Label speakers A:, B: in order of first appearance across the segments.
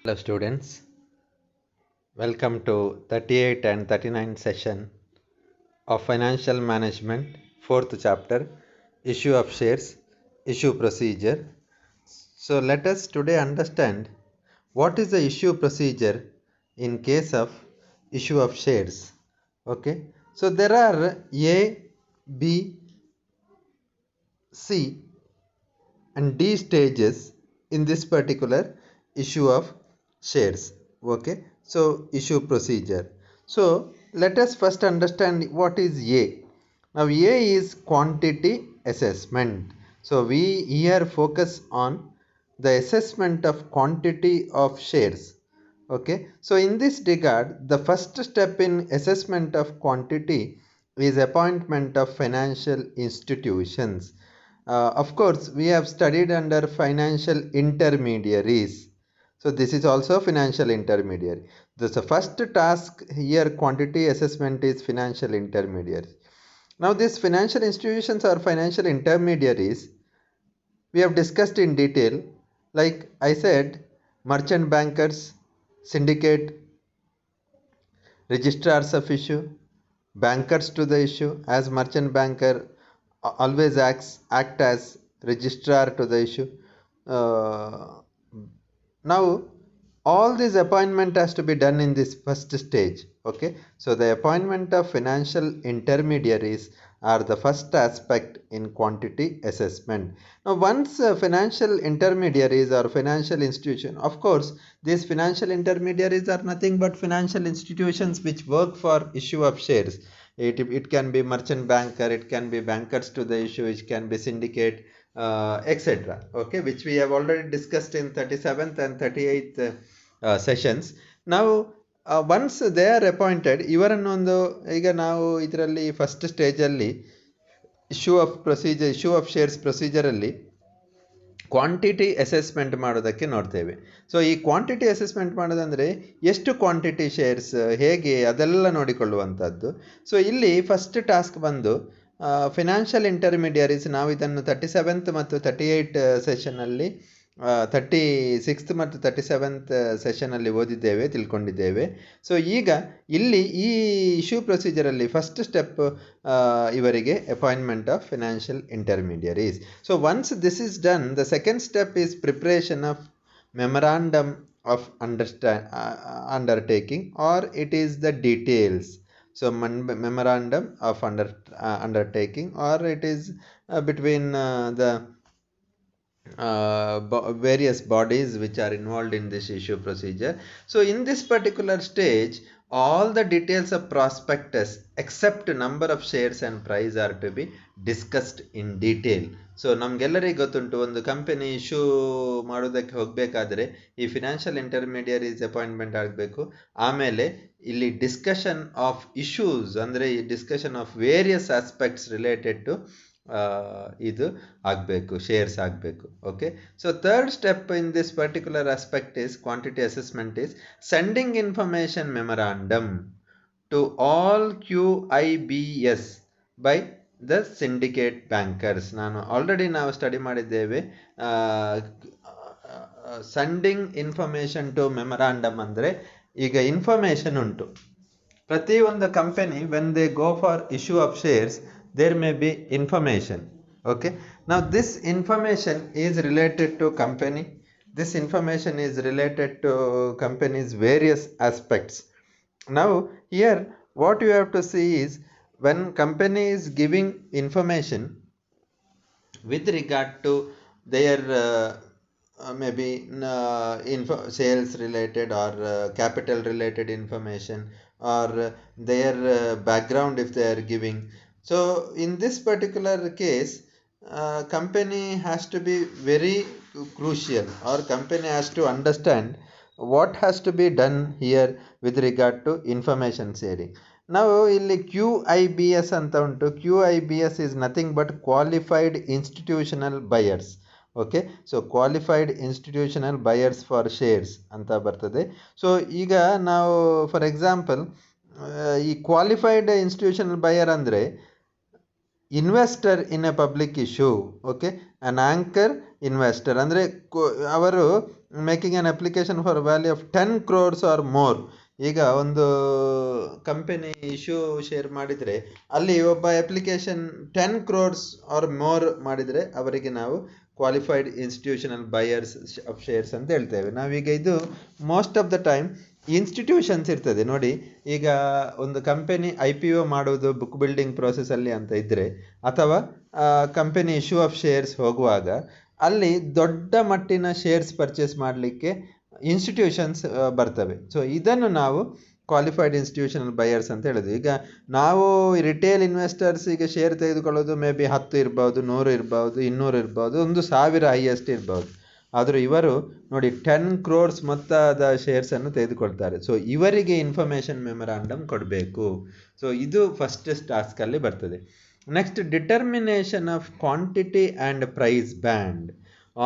A: Hello students, welcome to 38 and 39 session of Financial Management, 4th chapter, Issue of Shares, Issue Procedure. So let us today understand what is the issue procedure in case of issue of shares. Okay, so there are A, B, C and D stages in this particular issue of shares. Okay, so issue procedure. So let us first understand what is A. Now A is quantity assessment. So we here focus on the assessment of quantity of shares. Okay, so in this regard, the first step in assessment of quantity is appointment of financial institutions. Of course, we have studied under financial intermediaries. So this is also financial intermediary. The first task here, quantity assessment, is financial intermediaries. Now these financial institutions or financial intermediaries we have discussed in detail. Like I said, merchant bankers, syndicate, registrars of issue, bankers to the issue, as merchant banker always act as registrar to the issue. Now all this appointment has to be done in this first stage. Okay, so the appointment of financial intermediaries are the first aspect in quantity assessment. Now once financial intermediaries or financial institution, of course these financial intermediaries are nothing but financial institutions which work for issue of shares. It can be merchant banker, it can be bankers to the issue, it can be syndicate, etc. Okay, which we have already discussed in 37th and 38th sessions. Now once they are appointed, ಇವರನ್ನೊಂದು ಈಗ ನಾವು ಇದರಲ್ಲಿ first ಸ್ಟೇಜಲ್ಲಿ issue of shares ಪ್ರೊಸೀಜರಲ್ಲಿ quantity assessment ಮಾಡೋದಕ್ಕೆ ನೋಡ್ತೇವೆ. So ಈ quantity assessment ಮಾಡೋದಂದರೆ ಎಷ್ಟು ಕ್ವಾಂಟಿಟಿ ಶೇರ್ಸ್, ಹೇಗೆ, ಅದೆಲ್ಲ ನೋಡಿಕೊಳ್ಳುವಂಥದ್ದು. ಸೊ ಇಲ್ಲಿ ಫಸ್ಟ್ ಟಾಸ್ಕ್ ಬಂದು ಫಿನಾನ್ಷಿಯಲ್ ಇಂಟರ್ಮೀಡಿಯರೀಸ್. ನಾವು ಇದನ್ನು 37th ಮತ್ತು 38 ಸೆಷನಲ್ಲಿ 36th ಮತ್ತು 37th ಸೆಷನಲ್ಲಿ ಓದಿದ್ದೇವೆ, ತಿಳ್ಕೊಂಡಿದ್ದೇವೆ. ಸೊ ಈಗ ಇಲ್ಲಿ ಈ ಇಶ್ಯೂ ಪ್ರೊಸೀಜರಲ್ಲಿ ಫಸ್ಟ್ ಸ್ಟೆಪ್ ಇವರಿಗೆ appointment of financial intermediaries. So once this is done, the second step is preparation of memorandum of undertaking, or it is the details. So memorandum of undertaking, or it is between the various bodies which are involved in this issue procedure. So in this particular stage, all the details of prospectus except number of shares and price are to be discussed in detail. So ನಮ್ಗೆಲ್ಲರಿಗೆ ಗೊತ್ತುಂಟು, ಒಂದು company issue ಮಾಡೋದಕ್ಕೆ ಹೋಗಬೇಕಾದ್ರೆ ಈ financial intermediaries appointment ಆಗಬೇಕು. ಆಮೇಲೆ ಇಲ್ಲಿ discussion of issues, ಅಂದರೆ ಈ discussion of various aspects related to ಇದು ಆಗಬೇಕು, ಶೇರ್ಸ್ ಆಗಬೇಕು. Okay, so third step in this particular aspect is quantity assessment is sending information memorandum to all QIBS by the syndicate bankers. ನಾವು study ಮಾಡಿದ್ದೇವೆ. Sending information to memorandum ಅಂದರೆ, ಈಗ information ಉಂಟು ಪ್ರತಿಯೊಂದು company, when they go for issue of shares, there may be information. Okay, now this information is related to company. This information is related to company's various aspects. Now here what you have to see is, when company is giving information with regard to their maybe sales related or capital related information, or their background if they are giving. So in this particular case, company has to be very crucial, or company has to understand what has to be done here with regard to information sharing. Now ಇಲ್ಲಿ QIBS ಅಂತ ಉಂಟು. QIBS is nothing but qualified institutional buyers. Okay, so qualified institutional buyers for shares ಅಂತ ಬರ್ತದೆ. So ಈಗ ನಾವು for example ಈ qualified institutional buyer ಅಂದರೆ investor in a public issue, okay, an anchor investor ಅಂದರೆ ಅವರು making an application for value of 10 crores or more. ಈಗ ಒಂದು ಕಂಪನಿ ಇಶ್ಯೂ ಶೇರ್ ಮಾಡಿದರೆ ಅಲ್ಲಿ ಒಬ್ಬ ಅಪ್ಲಿಕೇಶನ್ 10 crores ಆರ್ ಮೋರ್ ಮಾಡಿದರೆ ಅವರಿಗೆ ನಾವು qualified institutional buyers of shares ಅಂತ ಹೇಳ್ತೇವೆ. ನಾವೀಗ ಇದು most of the time institutions ಇರ್ತದೆ ನೋಡಿ. ಈಗ ಒಂದು ಕಂಪನಿ IPO ಮಾಡುವುದು ಬುಕ್ ಬಿಲ್ಡಿಂಗ್ ಪ್ರೋಸೆಸ್ಸಲ್ಲಿ ಅಂತ ಇದ್ದರೆ, ಅಥವಾ ಕಂಪನಿ ಇಶ್ಯೂ ಆಫ್ ಶೇರ್ಸ್ ಹೋಗುವಾಗ ಅಲ್ಲಿ ದೊಡ್ಡ ಮಟ್ಟಿನ ಶೇರ್ಸ್ ಪರ್ಚೇಸ್ ಮಾಡಲಿಕ್ಕೆ ಇನ್ಸ್ಟಿಟ್ಯೂಷನ್ಸ್ ಬರ್ತವೆ. ಸೊ ಇದನ್ನು ನಾವು ಕ್ವಾಲಿಫೈಡ್ ಇನ್ಸ್ಟಿಟ್ಯೂಷನಲ್ ಬಯರ್ಸ್ ಅಂತ ಹೇಳೋದು. ಈಗ ನಾವು ರಿಟೇಲ್ ಇನ್ವೆಸ್ಟರ್ಸ್ ಈಗ ಶೇರ್ ತೆಗೆದುಕೊಳ್ಳೋದು ಮೇ ಬಿ 10 ಇರ್ಬೋದು, 100 ಇರ್ಬೋದು, 200 ಇರ್ಬೋದು, 1,000 ಹೈಯೆಸ್ಟ್ ಇರ್ಬೋದು. ಆದರೂ ಇವರು ನೋಡಿ 10 crores ಮೊತ್ತದ ಶೇರ್ಸನ್ನು ತೆಗೆದುಕೊಳ್ತಾರೆ. ಸೊ ಇವರಿಗೆ ಇನ್ಫಾರ್ಮೇಷನ್ ಮೆಮೊರಾಂಡಮ್ ಕೊಡಬೇಕು. ಸೊ ಇದು ಫಸ್ಟ್ ಟಾಸ್ಕಲ್ಲಿ ಬರ್ತದೆ. Next, determination of quantity and price band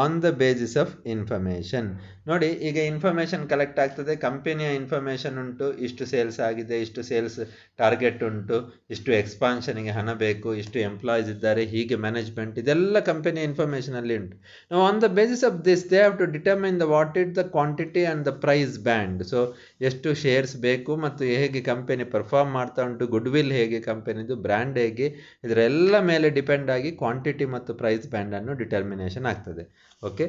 A: on the basis of information. ನೋಡಿ, ಈಗ ಇನ್ಫಾರ್ಮೇಷನ್ ಕಲೆಕ್ಟ್ ಆಗ್ತದೆ, ಕಂಪನಿಯ ಇನ್ಫಾರ್ಮೇಷನ್ ಉಂಟು, ಇಷ್ಟು ಸೇಲ್ಸ್ ಆಗಿದೆ, ಇಷ್ಟು ಸೇಲ್ಸ್ ಟಾರ್ಗೆಟ್ ಉಂಟು, ಇಷ್ಟು ಎಕ್ಸ್ಪಾನ್ಷನ್ಗೆ ಹಣ ಬೇಕು, ಇಷ್ಟು ಎಂಪ್ಲಾಯೀಸ್ ಇದ್ದಾರೆ, ಹೀಗೆ ಮ್ಯಾನೇಜ್ಮೆಂಟ್, ಇದೆಲ್ಲ ಕಂಪನಿಯ ಇನ್ಫಾರ್ಮೇಷನಲ್ಲಿ ಉಂಟು. ನಾವು on the basis of this they have to determine what it the quantity and the price band. So ಎಷ್ಟು ಶೇರ್ಸ್ ಬೇಕು ಮತ್ತು ಹೇಗೆ ಕಂಪನಿ ಪರ್ಫಾರ್ಮ್ ಮಾಡ್ತಾ ಉಂಟು, ಗುಡ್ ವಿಲ್ ಹೇಗೆ ಕಂಪನಿದು, ಬ್ರ್ಯಾಂಡ್ ಹೇಗೆ, ಇದರೆಲ್ಲ ಮೇಲೆ ಡಿಪೆಂಡ್ ಆಗಿ ಕ್ವಾಂಟಿಟಿ ಮತ್ತು ಪ್ರೈಸ್ ಬ್ಯಾಂಡನ್ನು ಡಿಟರ್ಮಿನೇಷನ್ ಆಗ್ತದೆ. Okay,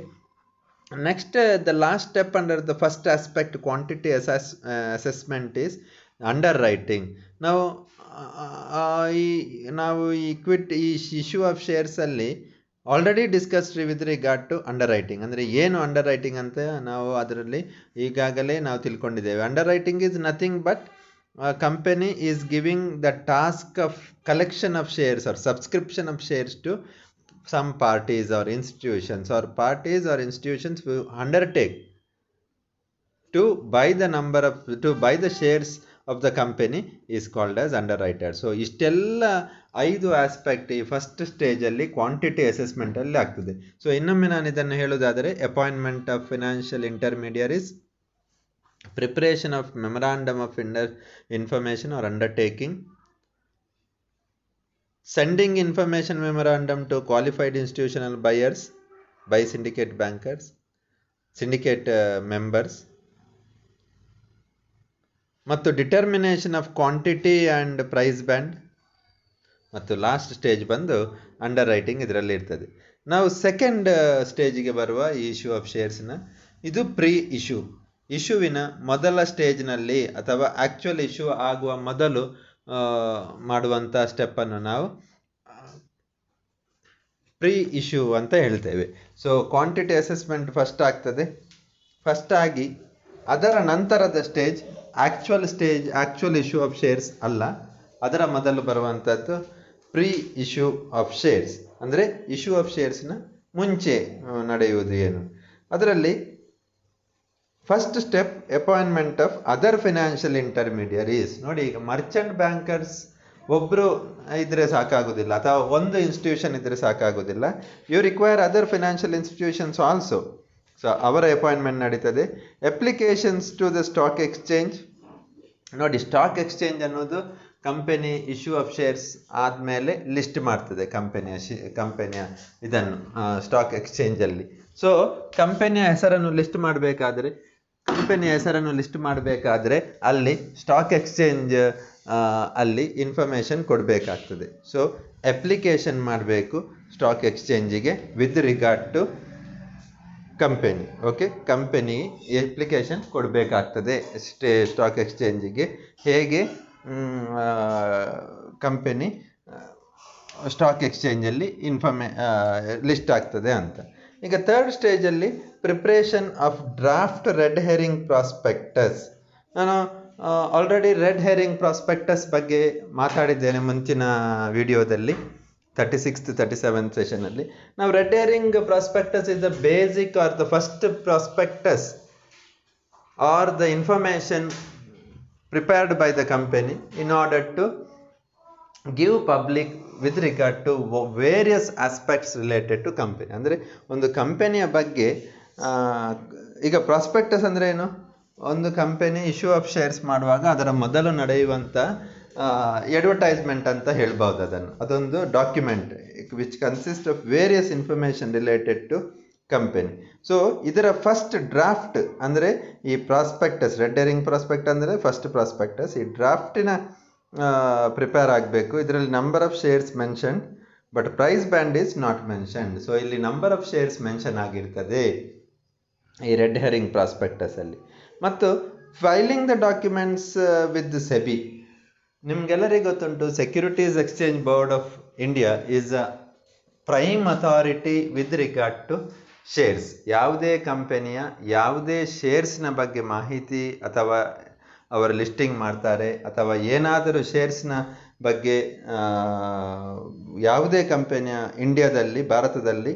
A: next the last step under the first aspect quantity assessment is underwriting. ನಾವು ಈ ಇಶ್ಯೂ ಆಫ್ ಶೇರ್ಸಲ್ಲಿ already discussed with regard to underwriting. ಅಂದರೆ ಏನು ಅಂಡರ್ ರೈಟಿಂಗ್ ಅಂತ ನಾವು ಅದರಲ್ಲಿ ಈಗಾಗಲೇ ನಾವು ತಿಳ್ಕೊಂಡಿದ್ದೇವೆ. Underwriting is nothing but company is giving the task of collection of shares or subscription of shares to some parties or institutions who undertake to buy the shares of the company is called as underwriter. So ಇಷ್ಟೆಲ್ಲ 5 aspect ಈ first ಸ್ಟೇಜಲ್ಲಿ quantity ಅಸೆಸ್ಮೆಂಟಲ್ಲಿ ಆಗ್ತದೆ. So ಇನ್ನೊಮ್ಮೆ ನಾನು ಇದನ್ನು ಹೇಳೋದಾದರೆ, appointment of financial intermediaries, preparation of memorandum of information or undertaking, sending information memorandum to qualified institutional buyers by syndicate bankers, syndicate members, ಮತ್ತು determination of quantity and price band, ಮತ್ತು last stage ಬಂದು underwriting ಇದರಲ್ಲಿ ಇರ್ತದೆ. ನಾವು second ಸ್ಟೇಜಿಗೆ ಬರುವ ಈ issue of ಶೇರ್ಸ್ನ, ಇದು pre ಇಶ್ಯೂವಿನ ಮೊದಲ ಸ್ಟೇಜ್ನಲ್ಲಿ ಅಥವಾ ಆ್ಯಕ್ಚುಯಲ್ ಇಶ್ಯೂ ಆಗುವ ಮೊದಲು ಮಾಡುವಂಥ ಸ್ಟೆಪ್ಪನ್ನು ನಾವು ಪ್ರೀ ಇಶ್ಯೂ ಅಂತ ಹೇಳ್ತೇವೆ. ಸೊ ಕ್ವಾಂಟಿಟಿ ಅಸೆಸ್ಮೆಂಟ್ ಫಸ್ಟ್ ಆಗಿ ಅದರ ನಂತರದ stage actual issue of shares ಅಲ್ಲ, ಅದರ ಮೊದಲು ಬರುವಂಥದ್ದು ಪ್ರೀ ಇಶ್ಯೂ ಆಫ್ ಶೇರ್ಸ್. ಅಂದರೆ ಇಶ್ಯೂ ಆಫ್ ಶೇರ್ಸ್ನ ಮುಂಚೆ ನಡೆಯುವುದು ಏನು. ಅದರಲ್ಲಿ first step appointment of other financial intermediaries. ನೋಡಿ, ಈಗ ಮರ್ಚೆಂಟ್ ಬ್ಯಾಂಕರ್ಸ್ ಒಬ್ಬರು ಇದ್ದರೆ ಸಾಕಾಗೋದಿಲ್ಲ, ಅಥವಾ ಒಂದು ಇನ್ಸ್ಟಿಟ್ಯೂಷನ್ ಇದ್ದರೆ ಸಾಕಾಗೋದಿಲ್ಲ. You require other financial institutions also. So ಅವರ ಅಪಾಯಿಂಟ್ಮೆಂಟ್ ನಡೀತದೆ. Applications to the stock exchange. ನೋಡಿ, ಸ್ಟಾಕ್ ಎಕ್ಸ್ಚೇಂಜ್ ಅನ್ನೋದು ಕಂಪನಿ ಇಶ್ಯೂ ಆಫ್ ಶೇರ್ಸ್ ಆದಮೇಲೆ ಲಿಸ್ಟ್ ಮಾಡ್ತದೆ ಕಂಪನಿಯ ಇದನ್ನು ಸ್ಟಾಕ್ ಎಕ್ಸ್ಚೇಂಜಲ್ಲಿ. ಸೊ ಕಂಪನಿಯ ಹೆಸರನ್ನು ಲಿಸ್ಟ್ ಮಾಡಬೇಕಾದ್ರೆ ಅಲ್ಲಿ ಸ್ಟಾಕ್ ಎಕ್ಸ್ಚೇಂಜ್ ಅಲ್ಲಿ ಇನ್ಫಾರ್ಮೇಷನ್ ಕೊಡಬೇಕಾಗ್ತದೆ. ಸೊ ಅಪ್ಲಿಕೇಶನ್ ಮಾಡಬೇಕು ಸ್ಟಾಕ್ ಎಕ್ಸ್ಚೇಂಜಿಗೆ with regard to company. Okay, company application ಕೊಡಬೇಕಾಗ್ತದೆ ಸ್ಟಾಕ್ ಎಕ್ಸ್ಚೇಂಜಿಗೆ, ಹೇಗೆ ಕಂಪನಿ ಸ್ಟಾಕ್ ಎಕ್ಸ್ಚೇಂಜಲ್ಲಿ ಲಿಸ್ಟ್ ಆಗ್ತದೆ ಅಂತ. ಈಗ ಥರ್ಡ್ ಸ್ಟೇಜಲ್ಲಿ preparation of draft red herring prospectus. ನಾನು ಆಲ್ರೆಡಿ ರೆಡ್ ಹೆರಿಂಗ್ ಪ್ರಾಸ್ಪೆಕ್ಟಸ್ ಬಗ್ಗೆ ಮಾತಾಡಿದ್ದೇನೆ ಮುಂಚಿನ ವಿಡಿಯೋದಲ್ಲಿ, 36th 37th ಸೆಷನಲ್ಲಿ. ನಾವು red herring prospectus is the basic are the first prospectus are the information prepared by the company in order to give public with regard to various aspects related to company. ಅಂದರೆ ಒಂದು ಕಂಪನಿಯ ಬಗ್ಗೆ ಈಗ prospectus ಅಂದರೆ ಏನು, ಒಂದು company issue of shares ಮಾಡುವಾಗ ಅದರ ಮೊದಲು ನಡೆಯುವಂಥ ಅಡ್ವರ್ಟೈಸ್ಮೆಂಟ್ ಅಂತ ಹೇಳ್ಬೋದು ಅದನ್ನು. ಅದೊಂದು document which consist of various information related to company. So ಇದರ ಫಸ್ಟ್ ಡ್ರಾಫ್ಟ್ ಅಂದರೆ ಈ ಪ್ರಾಸ್ಪೆಕ್ಟಸ್, ರೆಡ್ ಹೆರಿಂಗ್ ಪ್ರಾಸ್ಪೆಕ್ಟ್ ಅಂದರೆ ಫಸ್ಟ್ ಪ್ರಾಸ್ಪೆಕ್ಟಸ್, ಈ ಡ್ರಾಫ್ಟಿನ ಪ್ರಿಪೇರ್ ಆಗಬೇಕು. ಇದರಲ್ಲಿ number of shares mention but price band is not mentioned. So ಇಲ್ಲಿ ನಂಬರ್ ಆಫ್ ಶೇರ್ಸ್ ಮೆನ್ಷನ್ ಆಗಿರ್ತದೆ ಈ ರೆಡ್ ಹೆರಿಂಗ್ ಪ್ರಾಸ್ಪೆಕ್ಟಸ್ ಅಲ್ಲಿ. ಮತ್ತು filing the documents with SEBI. ನಿಮ್ಗೆಲ್ಲರಿಗೂ ಗೊತ್ತುಂಟು, securities exchange board of India is a prime authority with regard to shares. ಯಾವುದೇ ಕಂಪನಿಯ ಯಾವುದೇ ಶೇರ್ಸ್ನ ಬಗ್ಗೆ ಮಾಹಿತಿ ಅಥವಾ ಅವರು ಲಿಸ್ಟಿಂಗ್ ಮಾಡ್ತಾರೆ ಅಥವಾ ಏನಾದರೂ ಶೇರ್ಸ್ನ ಬಗ್ಗೆ ಯಾವುದೇ ಕಂಪನಿಯ ಇಂಡಿಯಾದಲ್ಲಿ, ಭಾರತದಲ್ಲಿ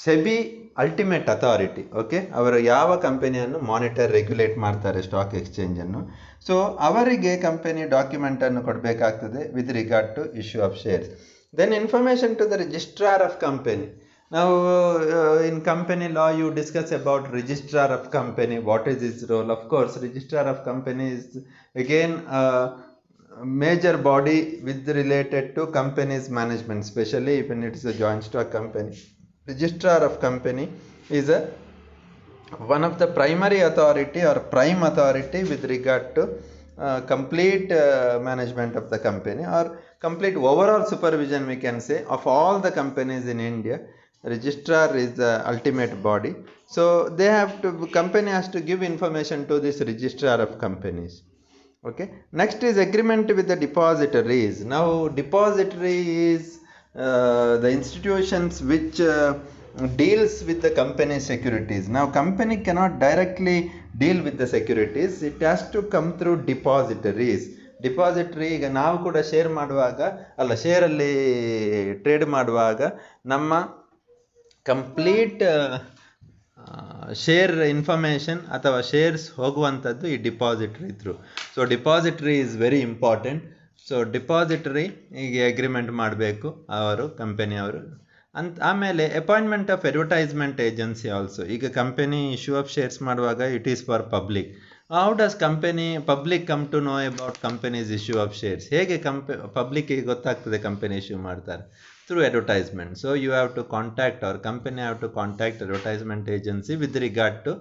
A: ಸೆಬಿ ಅಲ್ಟಿಮೇಟ್ ಅಥಾರಿಟಿ. ಓಕೆ, ಅವರು ಯಾವ ಕಂಪನಿಯನ್ನು ಮಾನಿಟರ್ ರೆಗ್ಯುಲೇಟ್ ಮಾಡ್ತಾರೆ, ಸ್ಟಾಕ್ ಎಕ್ಸ್ಚೇಂಜನ್ನು. ಸೊ ಅವರಿಗೆ ಕಂಪನಿ ಡಾಕ್ಯುಮೆಂಟನ್ನು ಕೊಡಬೇಕಾಗ್ತದೆ with regard to issue of shares. Then information to the registrar of company. Now in company law you discuss about registrar of company, what is his role. Of course registrar of company is again a major body with related to company's management, especially when it is a joint stock company. Registrar of company is one of the primary authority or prime authority with regard to complete management of the company or complete overall supervision, we can say, of all the companies in India. Registrar is the ultimate body. So they have to, company has to give information to this registrar of companies. Okay, next is agreement with the depositories. Now depository is the institutions which deals with the company securities. Now company cannot directly deal with the securities, it has to come through depositories. ಡಿಪಾಸಿಟ್ರಿ, ಈಗ ನಾವು ಕೂಡ share ಮಾಡುವಾಗ ಅಲ್ಲ, ಶೇರಲ್ಲಿ trade ಮಾಡುವಾಗ ನಮ್ಮ complete share information ಅಥವಾ shares ಹೋಗುವಂಥದ್ದು ಈ depository through. So depository is very important. So depository ಈಗ ಅಗ್ರಿಮೆಂಟ್ ಮಾಡಬೇಕು ಅವರು, ಕಂಪನಿಯವರು. ಆಮೇಲೆ appointment of advertisement agency also. ಈಗ ಕಂಪನಿ ಇಶ್ಯೂ ಆಫ್ ಶೇರ್ಸ್ ಮಾಡುವಾಗ it is for public. How does public come to know about companies issue of shares? ಹೇಗೆ ಪಬ್ಲಿಕ್ಕಿಗೆ ಗೊತ್ತಾಗ್ತದೆ ಕಂಪನಿ ಇಶ್ಯೂ ಮಾಡ್ತಾರೆ? through advertisement. So you have to contact, or company have to contact advertisement agency with regard to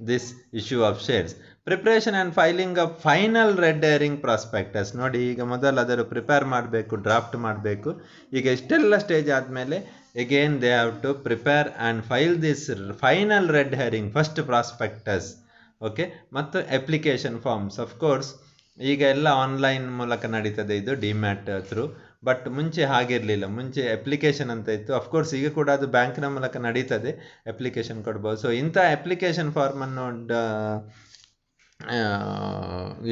A: this issue of shares. Preparation and filing of final red herring prospectus. ನೋಡಿ, ಈಗ ಮೊದಲು ಅದರ prepare ಮಾಡಬೇಕು, draft ಮಾಡಬೇಕು. ಈಗ ಇಷ್ಟೆಲ್ಲ stage ಆದಮೇಲೆ again they have to prepare and file this final red herring first prospectus. Okay, ಮತ್ತು ಅಪ್ಲಿಕೇಶನ್ ಫಾರ್ಮ್ಸ್. ಆಫ್ ಕೋರ್ಸ್ ಈಗ ಎಲ್ಲ ಆನ್ಲೈನ್ ಮೂಲಕ ನಡೀತದೆ, ಇದು ಡಿಮ್ಯಾಟ್ ಥ್ರೂ. ಬಟ್ ಮುಂಚೆ ಹಾಗಿರಲಿಲ್ಲ, ಮುಂಚೆ ಅಪ್ಲಿಕೇಶನ್ ಅಂತ ಇತ್ತು. ಅಫ್ಕೋರ್ಸ್ ಈಗ ಕೂಡ ಅದು ಬ್ಯಾಂಕ್ನ ಮೂಲಕ ನಡೀತದೆ, ಅಪ್ಲಿಕೇಶನ್ ಕೊಡ್ಬೋದು. ಸೊ ಇಂಥ ಅಪ್ಲಿಕೇಶನ್ ಫಾರ್ಮನ್ನು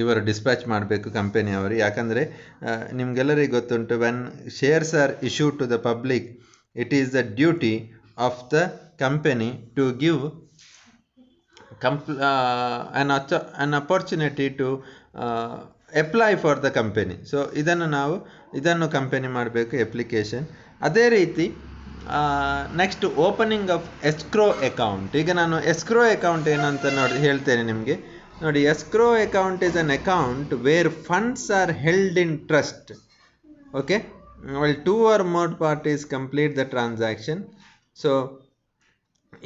A: ಇವರು ಡಿಸ್ಪ್ಯಾಚ್ ಮಾಡಬೇಕು ಕಂಪನಿಯವರು. ಯಾಕಂದರೆ ನಿಮಗೆಲ್ಲರಿಗೂ ಗೊತ್ತುಂಟು, when shares are issue to the public, it is the duty of the company to give an opportunity to apply for the company. So ಇದನ್ನು ಕಂಪನಿ ಮಾಡಬೇಕು ಅಪ್ಲಿಕೇಶನ್. ಅದೇ ರೀತಿ next opening of escrow account. ಈಗ ನಾನು escrow account ಏನಂತ ಹೇಳ್ತೇನೆ ನಿಮಗೆ. ನೋಡಿ, escrow account is an account where funds are held in trust. Okay, well 2 or more parties complete the transaction. So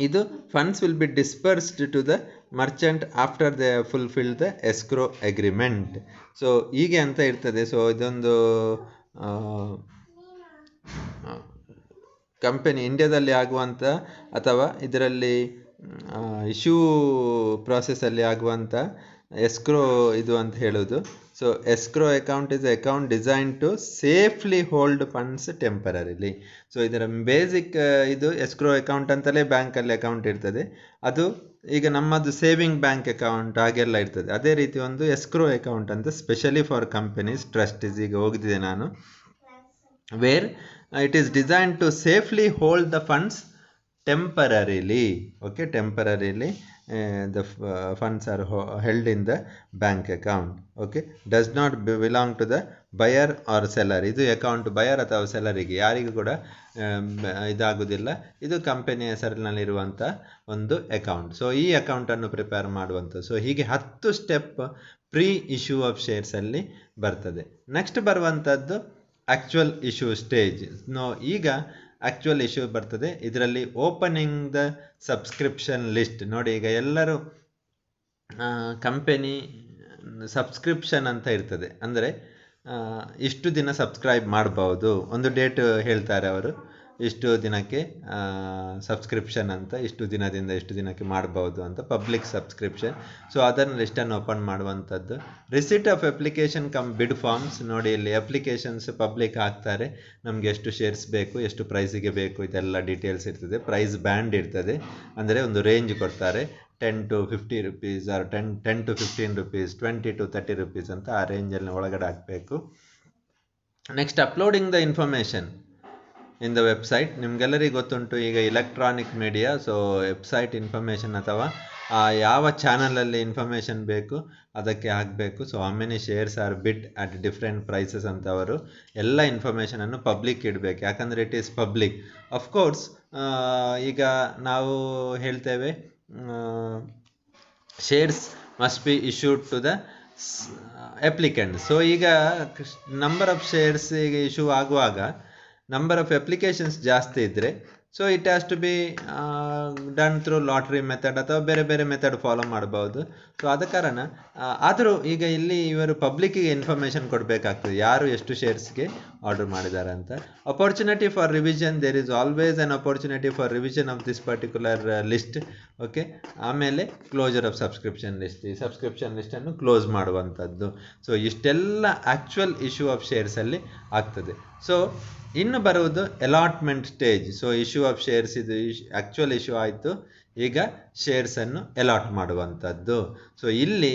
A: ಇದು funds will be dispersed to the merchant after they fulfil the escrow agreement. So ಹೀಗೆ ಅಂತ ಇರ್ತದೆ. So ಇದೊಂದು company ಇಂಡಿಯಾದಲ್ಲಿ ಆಗುವಂಥ ಅಥವಾ ಇದರಲ್ಲಿ issue ಪ್ರಾಸೆಸ್ಸಲ್ಲಿ ಆಗುವಂಥ ಎಸ್ಕ್ರೋ ಇದು ಅಂತ ಹೇಳೋದು. So escrow account is account design to safely hold funds temporarily. So ಇದರ ಬೇಸಿಕ್ ಇದು ಎಸ್ಕ್ರೋ ಅಕೌಂಟ್ ಅಂತಲೇ ಬ್ಯಾಂಕಲ್ಲಿ ಅಕೌಂಟ್ ಇರ್ತದೆ. ಅದು ಈಗ ನಮ್ಮದು ಸೇವಿಂಗ್ ಬ್ಯಾಂಕ್ ಅಕೌಂಟ್ ಹಾಗೆಲ್ಲ ಇರ್ತದೆ. ಅದೇ ರೀತಿ ಒಂದು ಎಸ್ಕ್ರೋ ಅಕೌಂಟ್ ಅಂತ ಸ್ಪೆಷಲಿ ಫಾರ್ ಕಂಪನೀಸ್, ಟ್ರಸ್ಟೀಸ್, ಈಗ ಹೋಗಿದ್ದೆ ನಾನು, where it is design to safely hold the funds temporarily. Okay, temporarily the funds are held in the bank account. Okay, does not belong to the buyer or seller. ಇದು account buyer ಅಥವಾ ಸೆಲ್ಲರಿಗೆ ಯಾರಿಗೂ ಕೂಡ ಇದಾಗುವುದಿಲ್ಲ. ಇದು ಕಂಪನಿಯ ಹೆಸರಿನಲ್ಲಿರುವಂಥ ಒಂದು account. So ಈ ಅಕೌಂಟನ್ನು prepare ಮಾಡುವಂಥ. ಸೊ ಹೀಗೆ 10 ಸ್ಟೆಪ್ ಪ್ರೀ ಇಶ್ಯೂ ಆಫ್ ಶೇರ್ಸಲ್ಲಿ ಬರ್ತದೆ. ನೆಕ್ಸ್ಟ್ ಬರುವಂಥದ್ದು ಆ್ಯಕ್ಚುಯಲ್ ಇಶ್ಯೂ ಸ್ಟೇಜ್. ಈಗ ಆ್ಯಕ್ಚುಯಲ್ ಇಶ್ಯೂ ಬರ್ತದೆ. ಇದರಲ್ಲಿ ಓಪನಿಂಗ್ ದ ಸಬ್ಸ್ಕ್ರಿಪ್ಷನ್ ಲಿಸ್ಟ್ ನೋಡಿ, ಈಗ ಎಲ್ಲರೂ ಕಂಪೆನಿ ಸಬ್ಸ್ಕ್ರಿಪ್ಷನ್ ಅಂತ ಇರ್ತದೆ, ಅಂದರೆ ಇಷ್ಟು ದಿನ ಸಬ್ಸ್ಕ್ರೈಬ್ ಮಾಡ್ಬೋದು, ಒಂದು ಡೇಟ್ ಹೇಳ್ತಾರೆ ಅವರು, ಇಷ್ಟು ದಿನಕ್ಕೆ ಸಬ್ಸ್ಕ್ರಿಪ್ಷನ್ ಅಂತ, ಇಷ್ಟು ದಿನದಿಂದ ಇಷ್ಟು ದಿನಕ್ಕೆ ಮಾಡ್ಬೋದು ಅಂತ, ಪಬ್ಲಿಕ್ ಸಬ್ಸ್ಕ್ರಿಪ್ಷನ್. ಸೊ ಅದನ್ನು ಲಿಸ್ಟನ್ನು ಓಪನ್ ಮಾಡುವಂಥದ್ದು. ರಿಸಿಟ್ ಆಫ್ ಅಪ್ಲಿಕೇಶನ್ ಕಮ್ ಬಿಡ್ ಫಾರ್ಮ್ಸ್ ನೋಡಿ, ಇಲ್ಲಿ ಅಪ್ಲಿಕೇಶನ್ಸ್ ಪಬ್ಲಿಕ್ ಹಾಕ್ತಾರೆ, ನಮಗೆ ಎಷ್ಟು ಶೇರ್ಸ್ ಬೇಕು, ಎಷ್ಟು ಪ್ರೈಸಿಗೆ ಬೇಕು, ಇದೆಲ್ಲ ಡೀಟೇಲ್ಸ್ ಇರ್ತದೆ. ಪ್ರೈಸ್ ಬ್ಯಾಂಡ್ ಇರ್ತದೆ, ಅಂದರೆ ಒಂದು ರೇಂಜ್ ಕೊಡ್ತಾರೆ, 10 to 50 rupees R 10 to 15 rupees, 20 to 30 rupees ಅಂತ ಆ ರೇಂಜಲ್ಲಿ ಒಳಗಡೆ ಹಾಕಬೇಕು. Next uploading the information in the website. ನಿಮಗೆಲ್ಲರಿಗೂ ಗೊತ್ತುಂಟು ಈಗ electronic media, so website information ಅಥವಾ ಯಾವ ಚಾನಲಲ್ಲಿ ಇನ್ಫಾರ್ಮೇಷನ್ ಬೇಕು ಅದಕ್ಕೆ ಹಾಕಬೇಕು. So how many shares are bid at different prices ಅಂತ ಅವರು ಎಲ್ಲ ಇನ್ಫಾರ್ಮೇಷನನ್ನು ಪಬ್ಲಿಕ್ ಇಡಬೇಕು, ಯಾಕಂದರೆ ಇಟ್ ಈಸ್ ಪಬ್ಲಿಕ್. ಅಫ್ಕೋರ್ಸ್ ಈಗ ನಾವು ಹೇಳ್ತೇವೆ shares must be issued to the applicant. So ಈಗ ನಂಬರ್ ಆಫ್ ಶೇರ್ಸ್ ಈಗ ಇಶ್ಯೂ ಆಗುವಾಗ ನಂಬರ್ ಆಫ್ ಅಪ್ಲಿಕೇಶನ್ಸ್ ಜಾಸ್ತಿ ಇದ್ದರೆ, so it has to be done through lottery method ಅಥವಾ ಬೇರೆ ಬೇರೆ ಮೆಥಡ್ ಫಾಲೋ ಮಾಡ್ಬೋದು. ಸೊ ಆದ ಕಾರಣ ಆದರೂ ಈಗ ಇಲ್ಲಿ ಇವರು ಪಬ್ಲಿಕ್ಕಿಗೆ ಇನ್ಫಾರ್ಮೇಷನ್ ಕೊಡಬೇಕಾಗ್ತದೆ, ಯಾರು ಎಷ್ಟು ಶೇರ್ಸ್ಗೆ ಆರ್ಡರ್ ಮಾಡಿದ್ದಾರೆ ಅಂತ. Opportunity for revision, there is always an opportunity for revision of this particular list. Okay, ಆಮೇಲೆ ಕ್ಲೋಜರ್ ಆಫ್ ಸಬ್ಸ್ಕ್ರಿಪ್ಷನ್ ಲಿಸ್ಟ್, ಈ ಸಬ್ಸ್ಕ್ರಿಪ್ಷನ್ ಲಿಸ್ಟನ್ನು ಕ್ಲೋಸ್ ಮಾಡುವಂಥದ್ದು. ಸೊ ಇಷ್ಟೆಲ್ಲ ಆ್ಯಕ್ಚುಯಲ್ ಇಶ್ಯೂ ಆಫ್ ಶೇರ್ಸಲ್ಲಿ ಆಗ್ತದೆ. ಸೊ ಇನ್ನು ಬರುವುದು allotment stage. So issue of shares ಇದು ಆ್ಯಕ್ಚುಯಲ್ ಇಶ್ಯೂ ಆಯಿತು, ಈಗ ಶೇರ್ಸನ್ನು ಅಲಾಟ್ ಮಾಡುವಂಥದ್ದು. ಸೊ ಇಲ್ಲಿ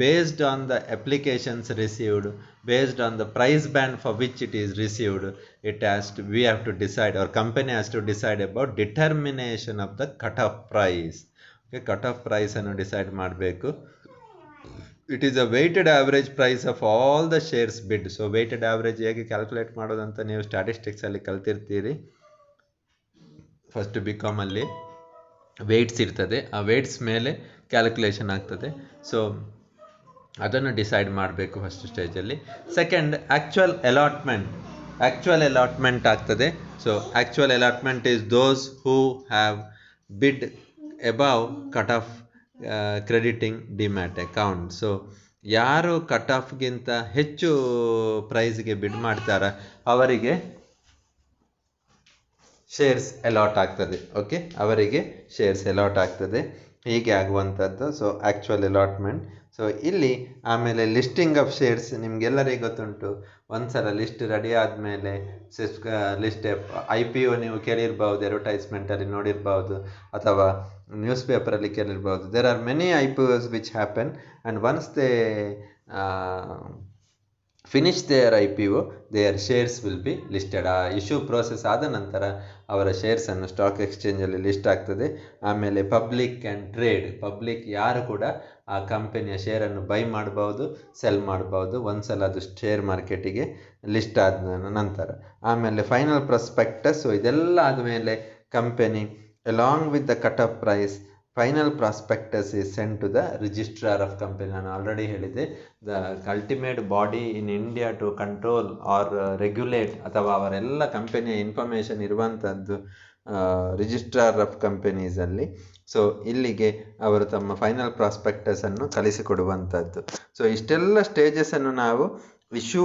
A: based on the applications received, based on the price band for which it is received, we have to decide, or company has to decide about determination of the cut-off price. Okay, cut-off price ಅನ್ನು decide ಮಾಡಬೇಕು. It is a weighted average price of all the shares bid. So weighted average ಹೇಗೆ calculate ಮಾಡೋದಂತ ನೀವು ಸ್ಟ್ಯಾಟಿಸ್ಟಿಕ್ಸಲ್ಲಿ ಕಲ್ತಿರ್ತೀರಿ. First ಬಿಕಾಮಲ್ಲಿ weights ಇರ್ತದೆ, ಆ weights ಮೇಲೆ calculation ಆಗ್ತದೆ. So ಅದನ್ನು ಡಿಸೈಡ್ ಮಾಡಬೇಕು ಫಸ್ಟ್ ಸ್ಟೇಜಲ್ಲಿ. ಸೆಕೆಂಡ್ ಆ್ಯಕ್ಚುಯಲ್ ಅಲಾಟ್ಮೆಂಟ್ ಆಗ್ತದೆ. So actual allotment is those who have bid above cut off crediting demat account. So ಯಾರು ಕಟ್ ಆಫ್ಗಿಂತ ಹೆಚ್ಚು ಪ್ರೈಸ್ಗೆ ಬಿಡ್ ಮಾಡ್ತಾರ ಅವರಿಗೆ ಶೇರ್ಸ್ ಅಲಾಟ್ ಆಗ್ತದೆ. ಓಕೆ, ಅವರಿಗೆ ಶೇರ್ಸ್ ಅಲಾಟ್ ಆಗ್ತದೆ, ಹೀಗೆ ಆಗುವಂಥದ್ದು. So actual allotment. ಸೊ ಇಲ್ಲಿ ಆಮೇಲೆ ಲಿಸ್ಟಿಂಗ್ ಆಫ್ ಶೇರ್ಸ್ ನಿಮಗೆಲ್ಲರಿಗೂ ಗೊತ್ತುಂಟು. ಒಂದ್ಸಲ ಲಿಸ್ಟ್ ರೆಡಿ ಆದಮೇಲೆ ಲಿಸ್ಟ್ IPO ನೀವು ಕೇಳಿರ್ಬೋದು, ಅಡ್ವರ್ಟೈಸ್ಮೆಂಟಲ್ಲಿ ನೋಡಿರ್ಬೋದು ಅಥವಾ ನ್ಯೂಸ್ ಪೇಪರಲ್ಲಿ ಕೇಳಿರ್ಬೋದು. There are many IPOs which happen and once they finish their IPO their shares will be listed. ಆ ಇಶ್ಯೂ ಪ್ರೋಸೆಸ್ ಆದ ನಂತರ ಅವರ ಶೇರ್ಸನ್ನು ಸ್ಟಾಕ್ ಎಕ್ಸ್ಚೇಂಜಲ್ಲಿ ಲಿಸ್ಟ್ ಆಗ್ತದೆ. ಆಮೇಲೆ ಪಬ್ಲಿಕ್ ಕ್ಯಾನ್ ಟ್ರೇಡ್, ಪಬ್ಲಿಕ್ ಯಾರು ಕೂಡ ಆ ಕಂಪನಿಯ ಶೇರನ್ನು ಬೈ ಮಾಡ್ಬೋದು, ಸೆಲ್ ಮಾಡ್ಬೋದು ಒಂದ್ಸಲ ಅದು ಶೇರ್ ಮಾರ್ಕೆಟಿಗೆ ಲಿಸ್ಟ್ ಆದ ನಂತರ. ಆಮೇಲೆ ಫೈನಲ್ ಪ್ರಾಸ್ಪೆಕ್ಟಸ್. ಸೊ ಇದೆಲ್ಲ ಆದಮೇಲೆ company along with the cut off price final prospectus is sent to the registrar of company. ನಾನು ಆಲ್ರೆಡಿ ಹೇಳಿದೆ, the ultimate body in India to control or regulate ಅಥವಾ ಅವರೆಲ್ಲ ಕಂಪನಿಯ ಇನ್ಫಾರ್ಮೇಷನ್ ಇರುವಂಥದ್ದು ರಿಜಿಸ್ಟ್ರಾರ್ ಆಫ್ ಕಂಪನೀಸಲ್ಲಿ. ಸೊ ಇಲ್ಲಿಗೆ ಅವರು ತಮ್ಮ ಫೈನಲ್ ಪ್ರಾಸ್ಪೆಕ್ಟಸನ್ನು ಕಳಿಸಿಕೊಡುವಂಥದ್ದು. ಸೊ ಇಷ್ಟೆಲ್ಲ ಸ್ಟೇಜಸನ್ನು ನಾವು ಇಶ್ಯೂ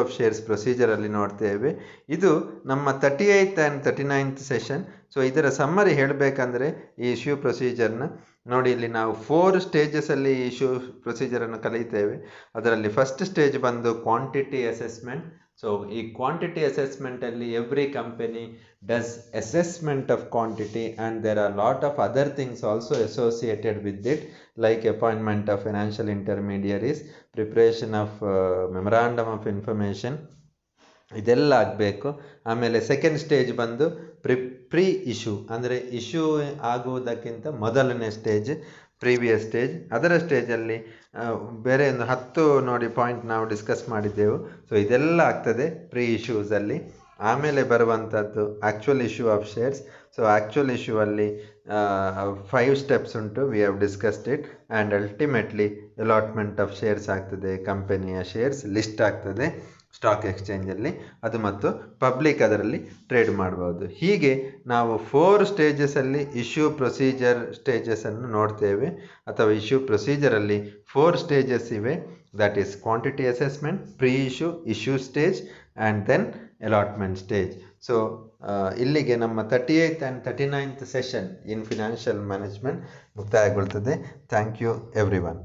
A: ಆಫ್ ಶೇರ್ಸ್ ಪ್ರೊಸೀಜರಲ್ಲಿ ನೋಡ್ತೇವೆ. ಇದು ನಮ್ಮ 38th and 39th session. So ಇದರ ಸಮ್ಮರಿ ಹೇಳಬೇಕಂದ್ರೆ ಈ ಇಶ್ಯೂ ಪ್ರೊಸೀಜರ್ನ ನೋಡಿ, ಇಲ್ಲಿ ನಾವು 4 ಸ್ಟೇಜಸಲ್ಲಿ ಇಶ್ಯೂ ಪ್ರೊಸೀಜರನ್ನು ಕಲಿತೇವೆ. ಅದರಲ್ಲಿ ಫಸ್ಟ್ ಸ್ಟೇಜ್ ಬಂದು ಕ್ವಾಂಟಿಟಿ ಅಸೆಸ್ಮೆಂಟ್. ಸೊ ಈ ಕ್ವಾಂಟಿಟಿ ಅಸೆಸ್ಮೆಂಟಲ್ಲಿ every company does assessment of quantity and there are lot of other things also associated with it, like appointment of financial intermediaries, preparation of memorandum of information, ಇದೆಲ್ಲ ಆಗಬೇಕು. ಆಮೇಲೆ second stage ಬಂದು pre issue, ಅಂದರೆ issue ಆಗುವುದಕ್ಕಿಂತ ಮೊದಲನೇ stage previous stage. ಅದರ ಸ್ಟೇಜಲ್ಲಿ ಬೇರೆ ಒಂದು 10 ನೋಡಿ ಪಾಯಿಂಟ್ ನಾವು ಡಿಸ್ಕಸ್ ಮಾಡಿದ್ದೆವು. ಸೊ ಇದೆಲ್ಲ ಆಗ್ತದೆ ಪ್ರೀ ಇಶ್ಯೂಸಲ್ಲಿ. ಆಮೇಲೆ ಬರುವಂಥದ್ದು actual issue of shares. So actual issue ಅಲ್ಲಿ 5 ಸ್ಟೆಪ್ಸ್ ಉಂಟು, we have discussed it. And ultimately allotment of shares ಆಗ್ತದೆ, ಕಂಪನಿಯ ಶೇರ್ಸ್ ಲಿಸ್ಟ್ ಆಗ್ತದೆ. ಸ್ಟಾಕ್ ಎಕ್ಸ್ಚೇಂಜಲ್ಲಿ, ಅದು ಮತ್ತು ಪಬ್ಲಿಕ್ ಅದರಲ್ಲಿ ಟ್ರೇಡ್ ಮಾಡ್ಬೋದು. ಹೀಗೆ ನಾವು 4 ಸ್ಟೇಜಸಲ್ಲಿ ಇಶ್ಯೂ ಪ್ರೊಸೀಜರ್ ಸ್ಟೇಜಸನ್ನು ನೋಡ್ತೇವೆ, ಅಥವಾ ಇಶ್ಯೂ ಪ್ರೊಸೀಜರಲ್ಲಿ 4 ಸ್ಟೇಜಸ್ ಇವೆ. That is quantity assessment, pre issue, issue stage and then allotment stage. So ಇಲ್ಲಿಗೆ ನಮ್ಮ 38th and 39th session in financial management ಮುಕ್ತಾಯಗೊಳ್ತದೆ. Thank you every one.